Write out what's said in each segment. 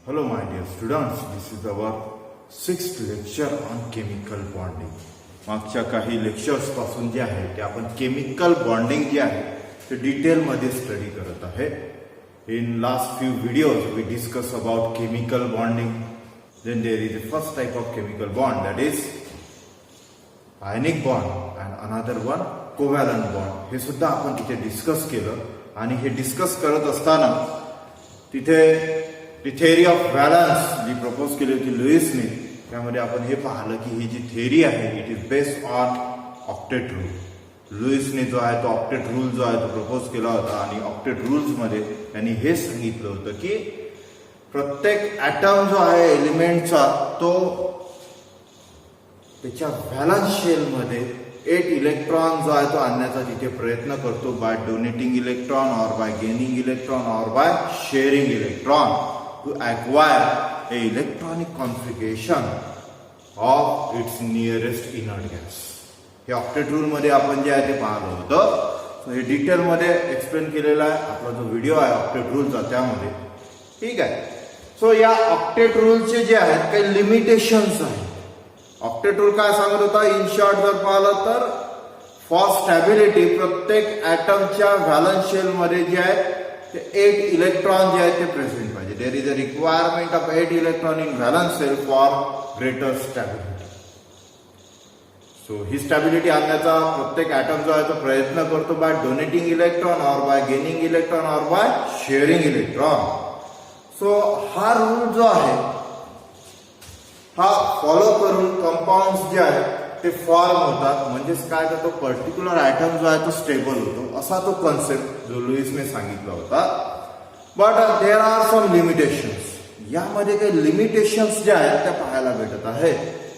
Hello my dear students, this is our 6th lecture on chemical bonding. मागच्या काही lectures पासून जे आहे ते आपण केमिकल बॉन्डिंग जे आहे ते डिटेल मध्ये स्टडी करत आहे. In last few videos we discuss about chemical bonding. Then there is the first type of chemical bond, that is ionic bond, and another one covalent bond. हे सुद्धा आपण तिथे डिस्कस केलं आणि हे डिस्कस करत असताना तिथे दी थेअरी ऑफ व्हॅलन्स जी प्रपोज केली होती लुईसने, त्यामध्ये आपण हे पाहिलं की ही जी थेअरी आहे it is based on octet rule. लुईसने जो आहे तो ऑक्टेट रूल जो आहे तो प्रपोज केला होता आणि ऑक्टेट रूल्स मध्ये त्यांनी हे सांगितलं होतं की प्रत्येक ॲटम जो आहे एलिमेंटचा तो त्याच्या व्हॅलन्स शेल मध्ये 8 इलेक्ट्रॉन जो आहे तो आणण्याचा तिथे प्रयत्न करतो, बाय डोनेटिंग इलेक्ट्रॉन और बाय गेनिंग इलेक्ट्रॉन और by sharing electron to acquire a electronic configuration of its nearest inert gas. हे ऑक्टेट रूल मध्ये आपण जे आहे ते पाहिलं होतं. सो हे डिटेल मध्ये एक्सप्लेन केलेला आहे आपला जो व्हिडिओ आहे ऑक्टेट रूलचा त्यामध्ये. ठीक आहे. सो या ऑक्टेट रूलचे जे आहेत काही लिमिटेशन्स आहेत. ऑक्टेट रूल काय सांगत होता, इन शॉर्ट जर पाहिलं तर फॉर स्टॅबिलिटी प्रत्येक ॲटमच्या व्हॅलन्स शेल मध्ये जे आहे ते 8 इलेक्ट्रॉन जे आहेत ते प्रेझेंट पाहिजे. There is a requirement of 8 electron in valence shell for greater stability. So ही स्टॅबिलिटी आणण्याचा प्रत्येक ॲटम जो आहे तो प्रयत्न करतो बाय डोनेटिंग इलेक्ट्रॉन और बाय गेनिंग इलेक्ट्रॉन और बाय शेअरिंग इलेक्ट्रॉन. सो हा रूल जो आहे हा फॉलो करून कंपाऊंड्स जे आहेत ते फॉर्म होतात. म्हणजेच काय तर तो पर्टिक्युलर ॲटम जो आहे तो स्टेबल होतो, असा तो कन्सेप्ट जो लुईसने सांगितला होता. But there are some limitations. यामध्ये काही लिमिटेशन्स ज्या आहेत त्या पाहायला भेटत आहे.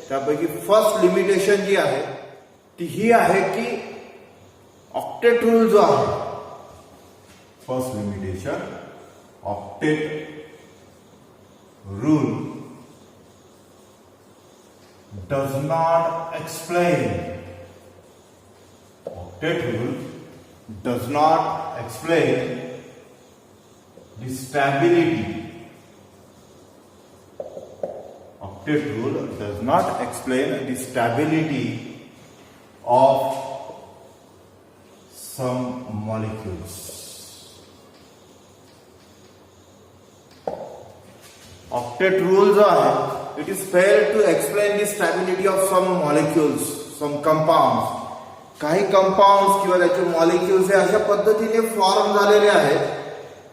त्यापैकी फर्स्ट लिमिटेशन जी आहे ती ही आहे की ऑक्टेट रूल जो आहे, first limitation octet rule does not explain, octet rule does not explain the stability. Octet rule does not explain the stability of some molecules. Octet rule जो आहे it is failed to explain the stability of some molecules, some compounds. काही compounds किंवा त्याचे molecules हे अशा पद्धतीने form झालेले आहेत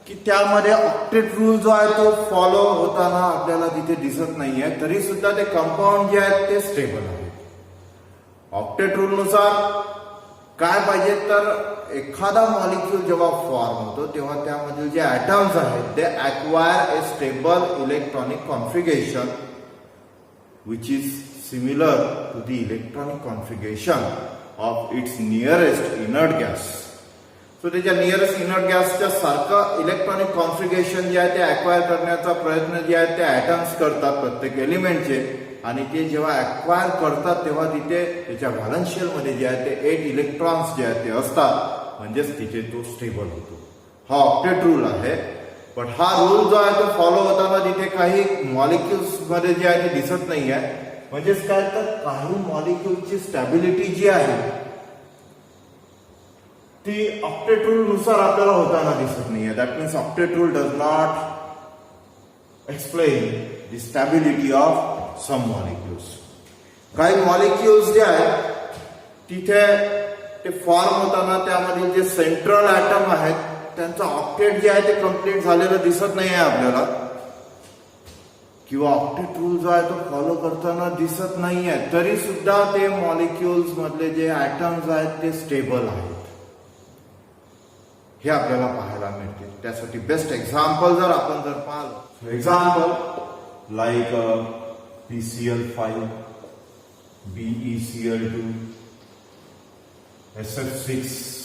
की त्यामध्ये ऑक्टेट रूल जो आहे तो फॉलो होताना आपल्याला तिथे दिसत नाहीये, तरी सुद्धा ते कंपाऊंड जे आहेत ते स्टेबल आहेत. ऑक्टेट रूल नुसार काय पाहिजे तर एखादा मॉलिक्यूल जेव्हा फॉर्म होतो तेव्हा त्यामधील जे ॲटम्स आहेत ते acquire A stable electronic configuration which is similar to the electronic configuration of its nearest inert gas. So त्याच्या नियरेस्ट इनर्ट गॅसच्या सारखं इलेक्ट्रॉनिक कॉन्फिगरेशन जे आहे ते ॲक्वायर करण्याचा प्रयत्न जे आहे ते ॲटम्स करतात प्रत्येक एलिमेंटचे, आणि ते जेव्हा ॲक्वायर करतात तेव्हा तिथे त्याच्या व्हॅलन्स शेल मध्ये जे आहे ते 8 इलेक्ट्रॉन्स जे आहेत ते असतात, म्हणजेच तिथे तो स्टेबल होतो. हा ऑक्टेट रूल आहे. पण हा रूल जो आहे तो फॉलो होताना तिथे काही मॉलिक्युल्स मध्ये जे आहे ते दिसत नाही आहे. म्हणजेच काय तर काही मॉलिक्युलची स्टॅबिलिटी जी आहे ती ऑक्टेट रूल नुसार आपल्याला होताना दिसत नाहीये. That means octet rule does not explain the stability of some molecules. काही मॉलिक्युल्स जे आहेत तिथे ते फॉर्म होताना त्यामध्ये जे सेंट्रल ॲटम आहेत त्यांचं ऑक्टेट जे आहे ते कम्प्लीट झालेलं दिसत नाही आहे आपल्याला, किंवा ऑक्टेट रूल जो आहे तो फॉलो करताना दिसत नाही आहे, तरी सुद्धा ते मॉलिक्युल्स मधले जे ॲटम्स आहेत ते स्टेबल आहेत. हे आपल्याला पाहायला मिळते. त्यासाठी बेस्ट एक्झाम्पल जर आपण जर पाहिलं, example like PCl5, BeCl2, SF6,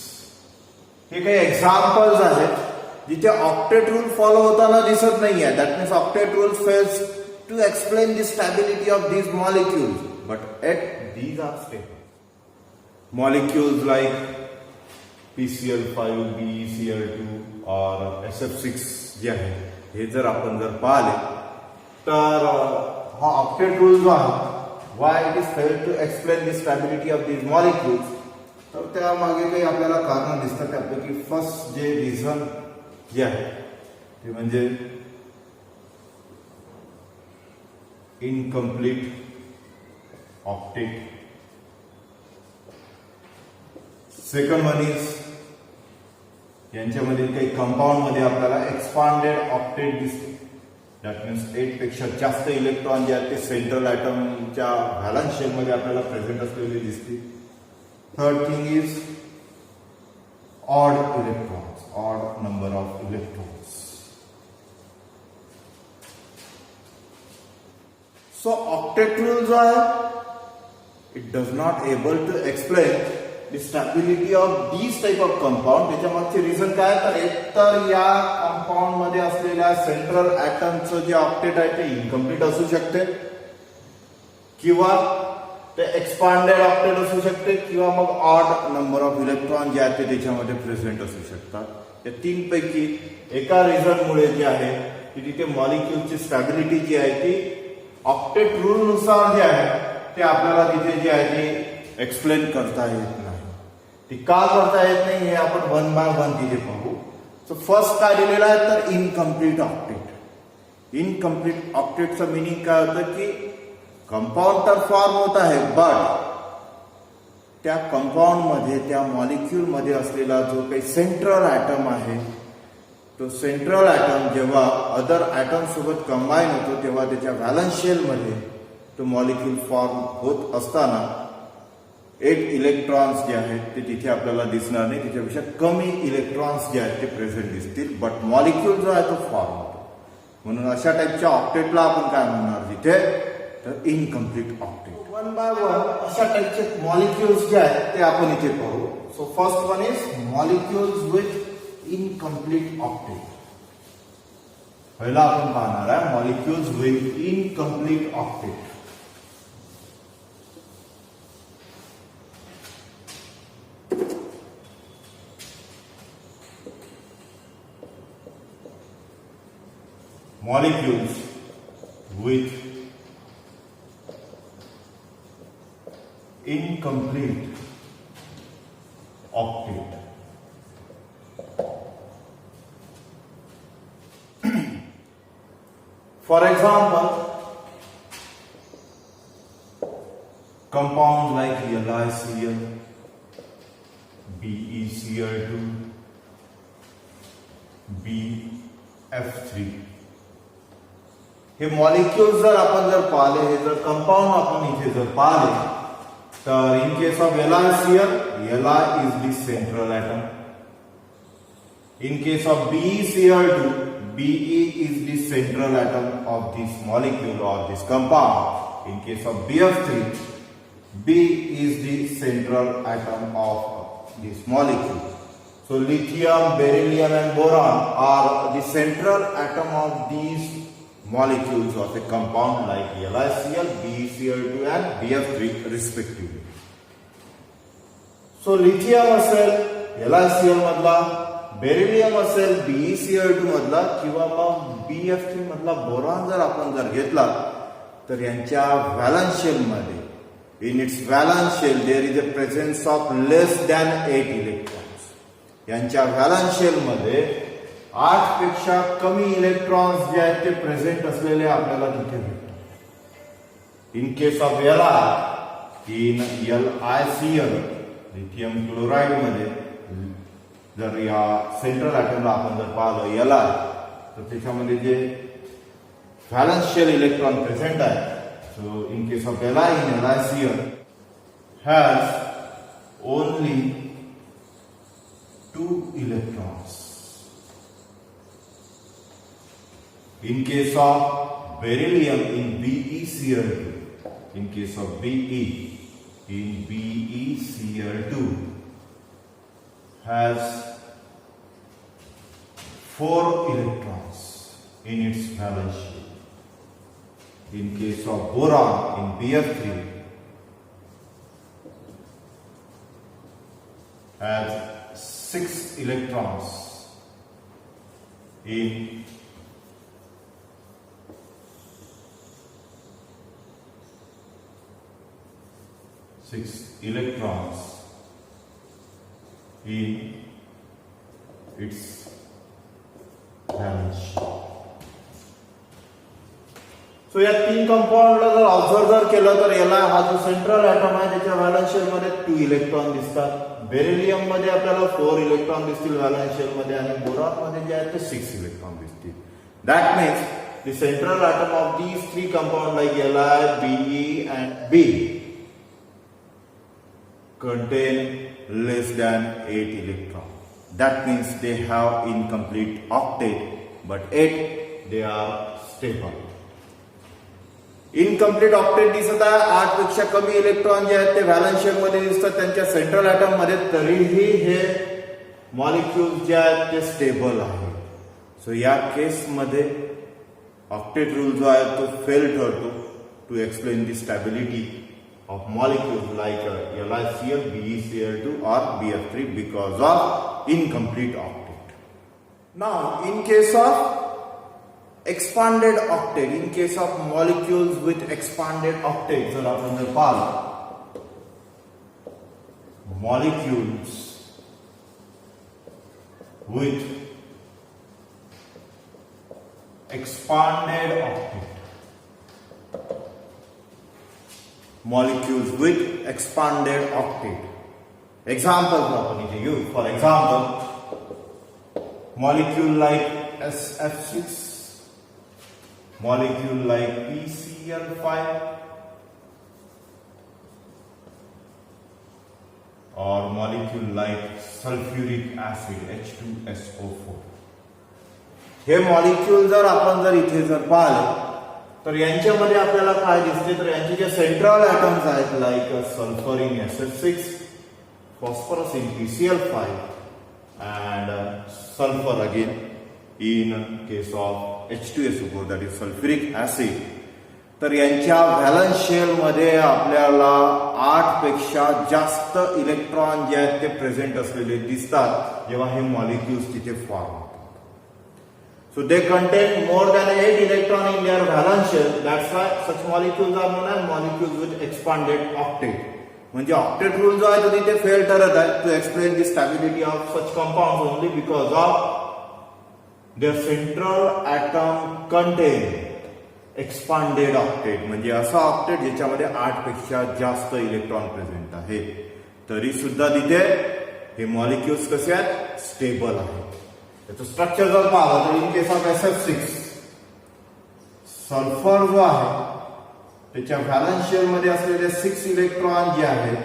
हे काही एक्झाम्पल्स आहेत जिथे ऑक्टेट रूल फॉलो होताना दिसत नाहीये. That means octet rule fails to explain the stability of these molecules, but yet these are stable. Molecules like PCl5, BeCl2 और SF6 जे आहे हे जर आपण जर पाहिले तर हा ऑक्टेट रूल जो आहे, why it is failed to explain the stability of these molecules, तर त्यामागे काही आपल्याला कारण दिसतात. त्यापैकी फर्स्ट जे रिझन जे आहे ते म्हणजे incomplete octet. Second one is यांच्यामधील काही कंपाऊंड मध्ये आपल्याला एक्सपांडेड ऑक्टेट दिसते. दॅट मीन्स 8 पेक्षा जास्त इलेक्ट्रॉन जे आहेत ते सेंट्रल ॲटमच्या व्हॅलन्स शेल मध्ये आपल्याला प्रेझेंट असलेले दिसते. Third thing is odd electrons, odd number of electrons. So octet rule जो आहे, it does not able to explain the stability of these type of compound. त्याच्या मागचे रिझन काय, तर एक तर या कंपाऊंड मध्ये असलेल्या सेंट्रल ॲटमचं जे ऑक्टेट आहे ते इनकम्प्लीट असू शकते, किंवा ते एक्सपांडेड ऑक्टेट असू शकते, किंवा मग ऑड नंबर ऑफ इलेक्ट्रॉन जे आहेत ते त्याच्यामध्ये प्रेझेंट असू शकतात. या तीन पैकी एका रिझन मुळे जे आहे की तिथे मॉलिक्युलची स्टॅबिलिटी जी आहे ती ऑक्टेट रूल नुसार जे आहे ते आपल्याला तिथे जे आहे ते एक्सप्लेन करता येत नाही. ती का करता येत नाही हे आपण वन बाय वन तिथे पाहू. सो फर्स्ट काय दिलेलं आहे, तर इनकम्प्लीट ऑक्टेट. इनकम्प्लीट ऑक्टेटचं मिनिंग काय होतं की कंपाऊंड तर फॉर्म होत आहे, बट त्या कंपाऊंड मध्ये, त्या मॉलिक्यूल मध्ये असलेला जो काही सेंट्रल ॲटम आहे, तो सेंट्रल ॲटम जेव्हा अदर ॲटम सोबत कंबाईन होतो तेव्हा त्याच्या व्हॅलन्स शेल मध्ये तो मॉलिक्यूल फॉर्म होत असताना 8 इलेक्ट्रॉन्स जे आहेत ते तिथे आपल्याला दिसणार नाही, त्याच्यापेक्षा कमी इलेक्ट्रॉन्स जे आहेत ते प्रेझेंट दिसतील, बट मॉलिक्यूल जो आहे तो फॉर्म होतो. म्हणून अशा टाईपच्या ऑक्टेटला आपण काय म्हणणार तिथे, तर incomplete octet. One by one अशा टाईपचे मॉलिक्युल्स जे आहेत ते आपण इथे पाहू. So first one is molecules with incomplete octet. पहिला आपण पाहणार आहे molecules with incomplete octet. Molecules with incomplete octet. For example, compounds like LiCl, BeCl2, BF3. हे मॉलिक्युल्स जर आपण जर पाहिले, हे जर कंपाऊंड आपण इथे जर पाहिले, तर in case of LiCl, Li is the central atom. In case of BeCl2, Be is the central atom of this molecule or this compound. In case of BF3, B is the central atom of this molecule. So lithium, beryllium and boron are the central atom of these molecules of a compound like LiCl, BeCl2 and BF3 respectively. So lithium असेल LiCl मधला, beryllium असेल BeCl2 मधला, किंवा मग BF3 मधला boron जर आपण जर घेतला, तर यांच्या व्हॅलन्स शेल मध्ये, in its valence shell there is a presence of less than 8 electrons. यांच्या व्हॅलन्स शेल मध्ये 8 पेक्षा कमी इलेक्ट्रॉन्स जे आहेत ते प्रेझेंट असलेले आपल्याला तिथे भेटतात. In case of in LiCl, lithium chloride मध्ये जर या सेंट्रल ॲटमला आपण जर पाहिलं Li, तर त्याच्यामध्ये जे व्हॅलन्स शेल इलेक्ट्रॉन प्रेझेंट आहे, so in case of Li in LiCl has only 2 electrons. In case of beryllium in BeCl2, in case of Be in BeCl2 has 4 electrons in its valence shell. In case of boron in BF3 has 6 electrons in 6 electrons in its valence shell. So या तीन कंपाऊंडला जर observe जर केलं तर याला हा जो central item आहे त्याच्या व्हॅलन्स शेल मध्ये 2 इलेक्ट्रॉन दिसतात. बेरिलियम मध्ये आपल्याला 4 इलेक्ट्रॉन दिसतील व्हॅलन्स शेल मध्ये आणि बोरॉन मध्ये जे आहे ते 6 इलेक्ट्रॉन दिसतील. That means the central atom of these 3 compound like Li, Be and B contain less than 8 electrons. That means they have incomplete octet, but yet they are stable. Incomplete octet दिसत आहे. 8 पेक्षा कमी electron जे आहेत ते valence shell मध्ये दिसतात त्यांच्या सेंट्रल ॲटम मध्ये, तरीही हे मॉलिक्युल्स जे आहेत ते स्टेबल आहे. सो या केस मध्ये ऑक्टेट रूल जो आहे तो फेल ठरतो to explain the stability of molecules like LiCl, BeCl2 or BF3 because of incomplete octet. Now, in case of expanded octet, in case of molecules with expanded octet, जर आपण जर पाहिलं molecules with expanded octet, molecules with expanded octet. Examples आपण इथे घेऊ. For example, molecule like SF6, molecule like PCl5, or molecule like sulfuric acid H2SO4. हे molecule जर आपण जर इथे जर पाहिले तर यांच्यामध्ये आपल्याला काय दिसते, तर यांचे जे सेंट्रल ॲटम्स आहेत like sulphur in SF6, phosphorus in PCl5 and sulphur again in case of H2SO4 that is sulphuric acid. तर यांच्या व्हॅलन्स शेल मध्ये आपल्याला 8 पेक्षा जास्त इलेक्ट्रॉन जे आहेत ते प्रेझेंट असलेले दिसतात जेव्हा हे मॉलिक्युल्स तिथे फॉर्म होतात. So they contain more than 8 electron in their valence shell. That's why such molecules are known as molecules with expanded octet. म्हणजे ऑक्टेट रूल जो आहे तो तिथे फेल ठरत आहे to explain the stability of such compound only because of their central atom contain expanded octet. म्हणजे असा octet ज्याच्यामध्ये 8 पेक्षा जास्त इलेक्ट्रॉन प्रेझेंट आहे. तरी सुद्धा तिथे हे मॉलिक्युल्स कसे आहेत, स्टेबल आहेत. त्याचं स्ट्रक्चर जर पाहिलं तर in case of SF6 sulphur जो आहे त्याच्या व्हॅलन्स शेल मध्ये असलेले 6 इलेक्ट्रॉन जे आहेत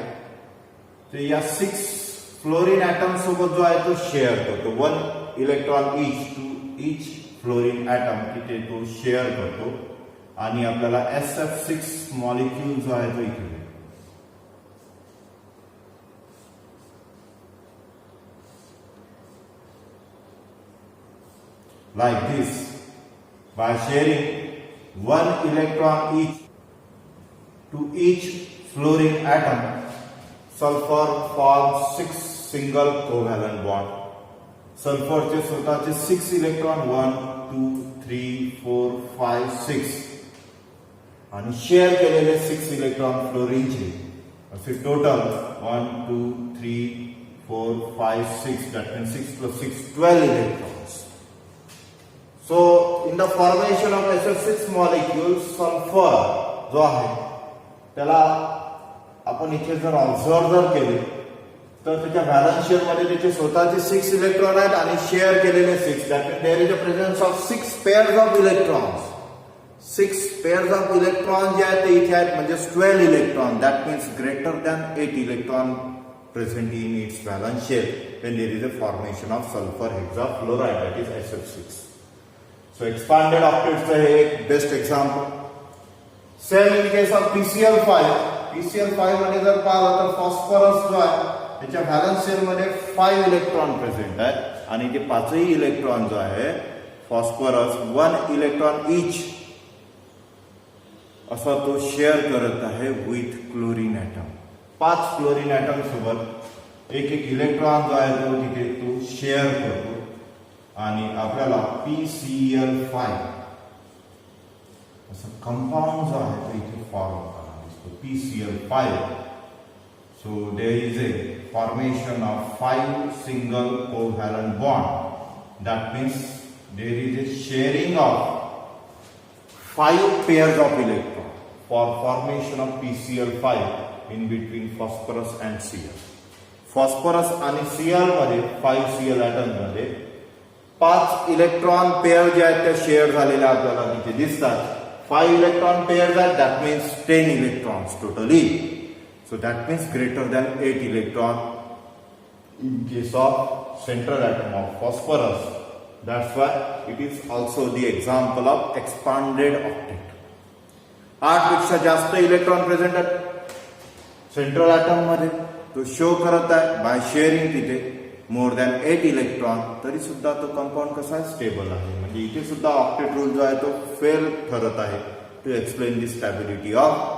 ते या 6 फ्लोरीन ॲटम सोबत जो आहे तो शेअर करतो. 1 electron each to each fluorine atom तिथे तो शेअर करतो आणि आपल्याला SF6 मॉलिक्यूल जो आहे तो इथे like this. By sharing 1 electron each to each fluorine atom, sulfur forms 6 single covalent bond. Sulfur चे स्वतःचे 6 इलेक्ट्रॉन 1, 2, 3, 4, 5, 6 आणि शेअर केलेले 6 इलेक्ट्रॉन फ्लोरीनचे असे total 1, 2, 3, 4, 5, 6 that means 6 plus 6 12 electrons. So in the formation of SF6 molecules, sulfur जो आहे त्याला आपण इथे जर ऑब्झर्व जर केले तर त्याच्या व्हॅलन्स शेल मध्ये त्याचे स्वतःचे 6 इलेक्ट्रॉन आहेत आणि शेअर केलेले 6. That means there is a presence of 6 pairs of electrons. 6 pairs of electron जे आहेत ते इथे आहेत म्हणजे 12 electron. That means greater than 8 electron present in its valence shell when there is a formation of sulfur hexafluoride, that is SF6. So expanded octets है एक best example. Same in case of PCl5. PCl5 मध्ये जर पाहिलं तर phosphorus जो आहे त्याच्या valence shell मध्ये 5 इलेक्ट्रॉन प्रेझेंट आहेत आणि ते 5ही इलेक्ट्रॉन जो आहे फॉस्फरस 1 इलेक्ट्रॉन ईच असा तो शेअर करत आहे with chlorine atom. 5 chlorine atom सोबत एक इलेक्ट्रॉन जो आहे तो तिथे तो शेअर करतो आणि आपल्याला PCl5 असं कंपाऊंड जो आहे तो इथे फॉर्म होताना दिसतो. PCl5 So there is a formation of 5 single covalent bond. That means there is a sharing of 5 pairs of electrons for formation of PCl5 in between phosphorus and Cl. phosphorus आणि Cl मध्ये 5 Cl atoms मध्ये 5 electron pair जे आहेत त्या share झालेल्या आपल्याला तिथे दिसतात. 5 इलेक्ट्रॉन पेअर्स आहेत, that means 10 electrons totally. So that means greater than 8 electron in case of central atom of phosphorus. That's why it is also the example of expanded octet. 8 पेक्षा जास्त इलेक्ट्रॉन प्रेझेंट आहेत central item मध्ये, तो show करत आहे bye sharing तिथे more than 8 electron. तरी सुद्धा तो कंपाऊंड कसा आहे, स्टेबल आहे. म्हणजे इथे सुद्धा ऑक्टेट रूल जो आहे तो फेल ठरत आहे to explain the stability of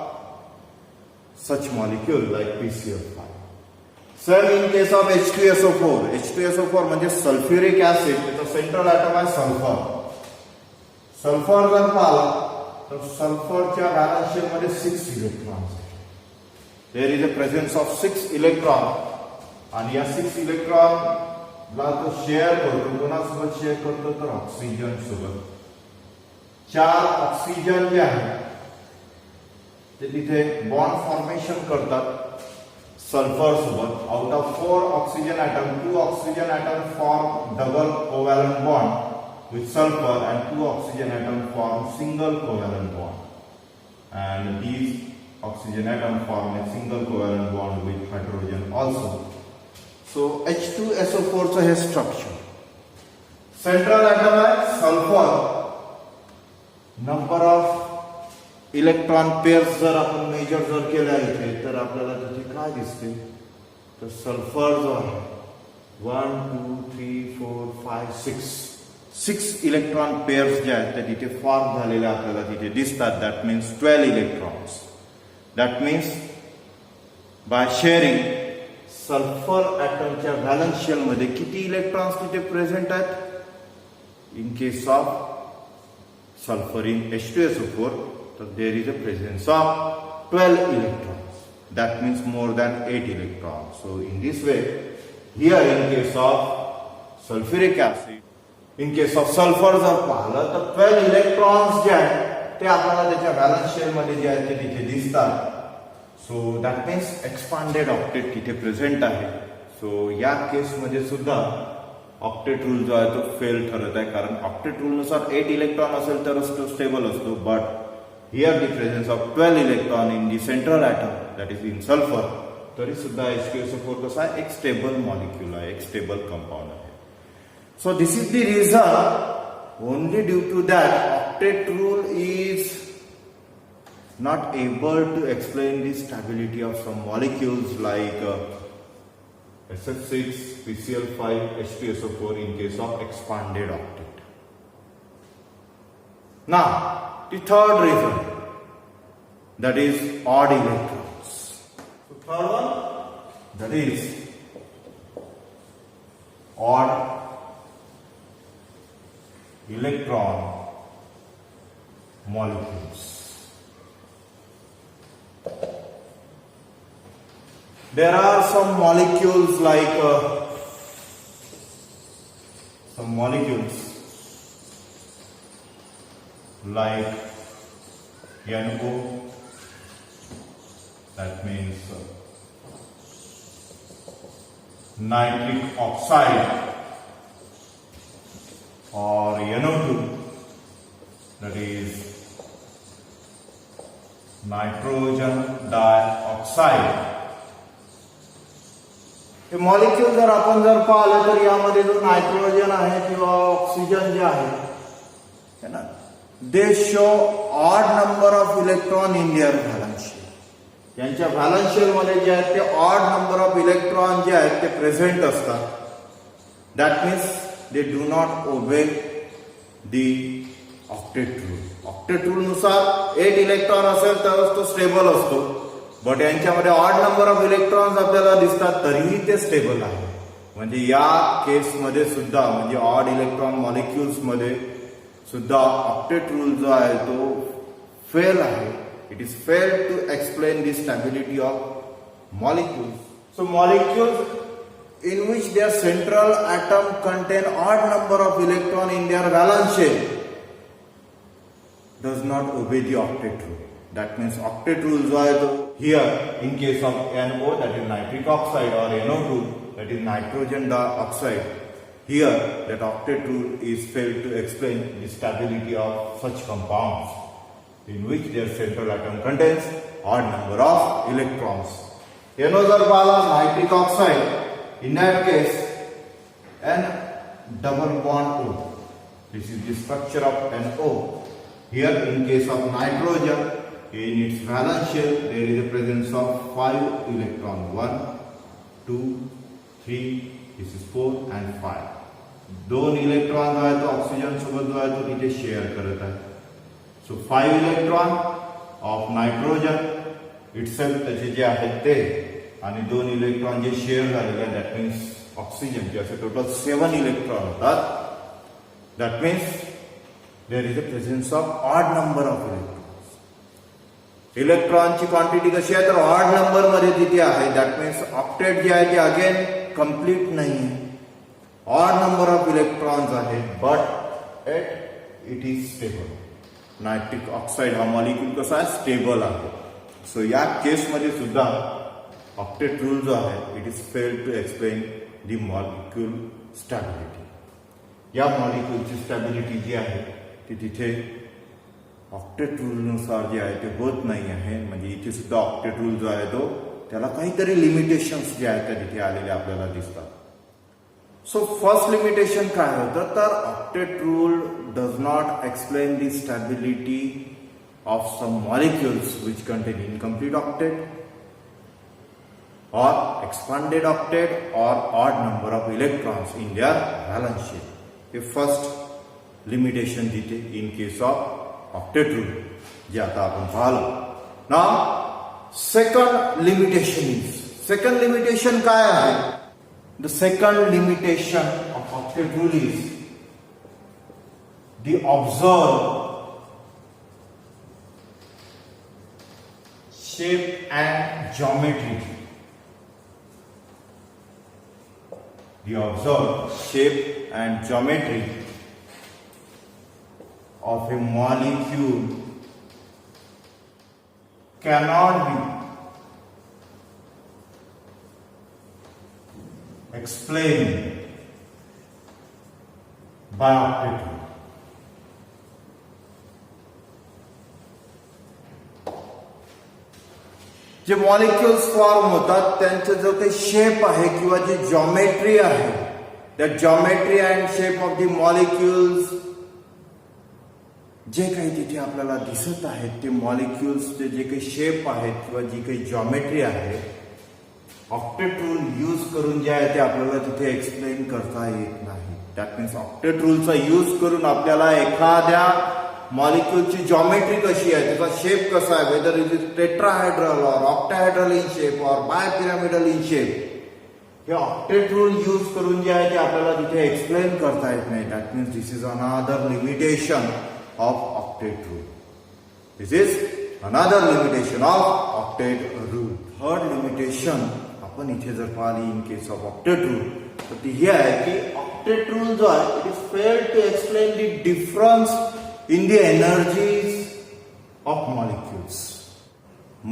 such molecule like PCl5. Same in case of H2SO4. H2SO4 म्हणजे सल्फ्युरिक ऍसिड, त्याचा सेंट्रल ॲटम आहे सल्फर. सल्फर जर पाहिला तर सल्फरच्या व्हॅलन्स शेल मध्ये 6 इलेक्ट्रॉन्स आहेत. There is a presence of 6 electron आणि या 6 इलेक्ट्रॉन ला तो शेअर करतो. कोणासोबत शेअर करतो तर ऑक्सिजन सोबत. 4 ऑक्सिजन जे आहे ते तिथे बॉन्ड फॉर्मेशन करतात सल्फर सोबत. Out of 4 oxygen atom, 2 oxygen atom form double covalent bond with sulfur and 2 oxygen atom form single covalent bond, and these oxygen atom form a single covalent bond with hydrogen also. So H2SO4 चं हे structure. Central item आहे sulphur. Number of electron pairs जर आपण major जर केल्या इथे तर आपल्याला तिथे काय दिसते, तर सल्फर जो आहे 1 2 3 4 5 6 इलेक्ट्रॉन पेअर्स जे आहेत ते तिथे फॉर्म झालेले आपल्याला तिथे दिसतात. That means 12 electrons. That means by sharing sulphur ॲटमच्या व्हॅलन्स शेल मध्ये किती इलेक्ट्रॉन्स तिथे प्रेझेंट आहेत. In case of sulfur in H2SO4, so there is a presence of 12 electrons. That means more than 8 electrons. So in this way, here in case of sulfuric acid, in case of sulfur जर पाहिलं तर 12 electrons जे आहेत ते आपल्याला त्याच्या valence shell मध्ये जे आहेत ते तिथे दिसतात. So that means expanded octet तिथे प्रेझेंट आहे. सो या केस मध्ये सुद्धा ऑक्टेट रूल जो आहे तो फेल ठरत आहे, कारण ऑक्टेट रूल नुसार 8 इलेक्ट्रॉन असेल तरच तो स्टेबल असतो. But here the presence of 12 electron in the central atom that is in sulphur, तरी सुद्धा H2SO4 कसा आहे, एक स्टेबल मॉलिक्यूल आहे, एक स्टेबल कंपाऊंड आहे. So this is the reason. Only due to that octet rule is not able to explain the stability of some molecules like SF6, PCl5, H2SO4 in case of expanded octet. Now, the third reason, that is odd electrons. So third one, that is odd electron molecules. There are some molecules like NO, that means nitric oxide, or NO2, that is nitrogen dioxide. हे molecule जर आपण जर पाहिलं तर यामध्ये जो nitrogen आहे किंवा ऑक्सिजन जे आहे ना, they show odd number of electron in their valence shell. यांच्या व्हॅलन्स शेल मध्ये जे आहेत ते ऑड नंबर ऑफ इलेक्ट्रॉन जे आहेत ते प्रेझेंट असतात. That means they do not obey the octet rule. Octet rule नुसार 8 इलेक्ट्रॉन असेल तरच तो स्टेबल असतो. बट यांच्यामध्ये ऑड नंबर ऑफ इलेक्ट्रॉन्स आपल्याला दिसतात तरीही ते स्टेबल आहे. म्हणजे या केसमध्ये सुद्धा, म्हणजे ऑड इलेक्ट्रॉन मॉलिक्युल्स मध्ये सुद्धा ऑक्टेट रूल जो आहे तो फेल आहे. It is fail to explain the stability of molecules. So molecules in which their central atom contain odd number of electron in their valence shell does not obey the octet rule. That means octet rule जो आहे तो here in case of NO, that is nitric oxide, or NO2, that is nitrogen dioxide, here that octet rule is failed to explain the stability of such compounds in which their central atom contains odd number of electrons. NO जर पाहिला nitric oxide, in that case N double bond O. This is the structure of NO. Here in case of nitrogen, in its valence shell there is a presence of 5 electrons. 1, 2, 3, this is 4 and 5. 2 electron जो आहे तो oxygen सोबत जो आहे तो तिथे share करत आहे. So 5 electron of nitrogen itself त्याचे जे आहेत ते, आणि 2 इलेक्ट्रॉन जे शेअर झालेले आहेत, दॅट मीन्स ऑक्सिजनचे असे टोटल 7 इलेक्ट्रॉन होतात. That means there is a presence of odd number of electron. इलेक्ट्रॉनची क्वांटिटी कशी आहे तर ऑड नंबर मध्ये तिथे आहे. दॅट मीन्स ऑक्टेट जे आहे ते अगेन कंप्लीट नाही आहे. ऑड नंबर ऑफ इलेक्ट्रॉन्स आहे, but it is stable. Nitric oxide हा मॉलिक्यूल कसा आहे, स्टेबल आहे. सो या केसमध्ये सुद्धा ऑक्टेट रूल जो आहे it is failed to explain the molecule stability. या मॉलिक्यूलची स्टॅबिलिटी जी आहे ती तिथे ऑक्टेट रूल नुसार जे आहे ते होत नाही आहे. म्हणजे इथे सुद्धा ऑक्टेट रूल जो आहे तो त्याला काहीतरी लिमिटेशन्स जे आहेत त्या तिथे आलेले आपल्याला दिसतात. सो फर्स्ट लिमिटेशन काय होतं तर octet rule does not explain the stability of some molecules which contain incomplete octet और एक्सपांडेड ऑक्टेट और odd number of electrons in their valence shell. हे फर्स्ट लिमिटेशन देते in case of octet rule, जे आता आपण पाहिलं. Now second limitation काय आहे. The second limitation of octet rule is the observe shape and geometry. The observed shape and geometry of a molecule cannot be explained by octet rule. जे molecules form होतात त्यांचा जो काही shape आहे किंवा जी geometry आहे, that geometry and shape of the molecules जे काही तिथे आपल्याला दिसत आहेत ते मॉलिक्युल्सचे जे काही शेप आहेत किंवा जी काही जॉमेट्री आहे ऑक्टेट रूल यूज करून जे आहे ते आपल्याला तिथे एक्सप्लेन करता येत नाही. दॅट मीन्स ऑक्टेट रूलचा यूज करून आपल्याला एखाद्या मॉलिक्यूलची जॉमेट्री कशी आहे, त्याचा शेप कसा आहे, वेदर इट इज टेट्राहायड्रल और ऑक्टाहायड्रल इन शेप और बायपिरामिडल इन शेप, हे ऑक्टेट रूल यूज करून जे आहे ते आपल्याला तिथे एक्सप्लेन करता येत नाही. That means this is another limitation of octet rule. This is another limitation of octet rule. Third limitation आपण इथे जर पाहिली in case of octet rule तर ती ही आहे की ऑक्टेट रूल जो आहे it is failed to explain the difference in the energies of molecules.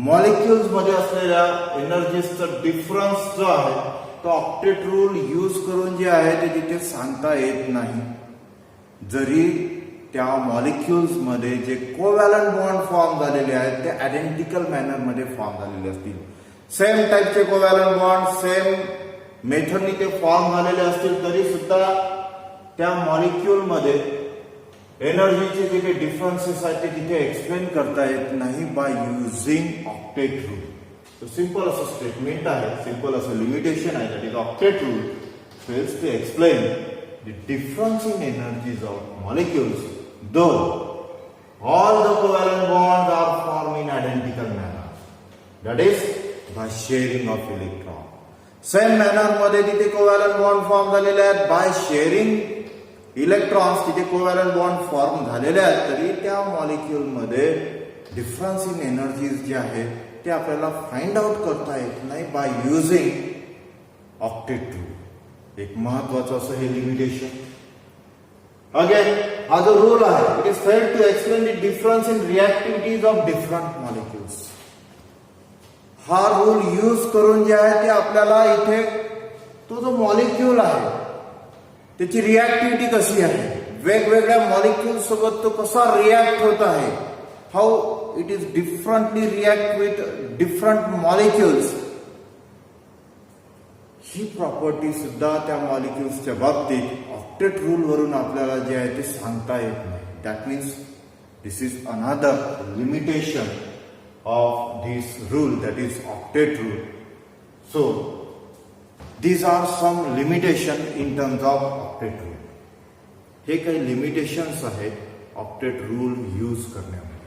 Molecules मध्ये असलेल्या एनर्जीजचा डिफरन्स जो आहे तो ऑक्टेट रूल यूज करून जे आहे ते तिथे सांगता येत नाही. जरी त्या मॉलिक्युल्स मध्ये जे कोव्हॅलंट बॉन्ड फॉर्म झालेले आहेत ते आयडेंटिकल मॅनर मध्ये फॉर्म झालेले असतील, सेम टाईपचे कोव्हॅलंट बॉन्ड सेम मेथडनी ते फॉर्म झालेले असतील, तरी सुद्धा त्या मॉलिक्युल मध्ये एनर्जीचे जे काही डिफरन्सेस आहेत ते तिथे एक्सप्लेन करता येत नाही बाय युझिंग ऑक्टेट रूल. तो सिंपल असं स्टेटमेंट आहे, सिंपल असं लिमिटेशन आहे, that is octet rule fails to explain the difference in energies of molecules though all the covalent bonds are form in identical manner, that is by sharing of electron. Same manner मध्ये तिथे covalent bond form झालेले आहेत, by sharing electrons तिथे covalent bond form झालेले आहेत, तरी त्या molecule मध्ये डिफरन्स इन एनर्जीज जे आहे ते आपल्याला फाइंड आउट करता येत नाही बाय युझिंग ऑक्टेट रूल. एक महत्वाचं असं हे लिमिटेशन. अगेन हा जो रूल आहे, it is failed to explain the difference in reactivities of different molecules. हा रूल यूज करून जे आहे ते आपल्याला इथे तो जो मॉलिक्यूल आहे त्याची रिॲक्टिव्हिटी कशी आहे, वेगवेगळ्या मॉलिक्यूल सोबत तो कसा रिॲक्ट होत आहे, how it is differently react with different molecules, he property सुद्धा त्या मॉलिक्युल्सच्या बाबतीत ऑक्टेट रूल वरून आपल्याला जे आहे ते सांगता येत नाही. That means this is another limitation of this rule, that is octet rule. So these are some limitation in terms of octet rule. हे काही लिमिटेशन्स आहेत ऑक्टेट रूल यूज करण्यामध्ये.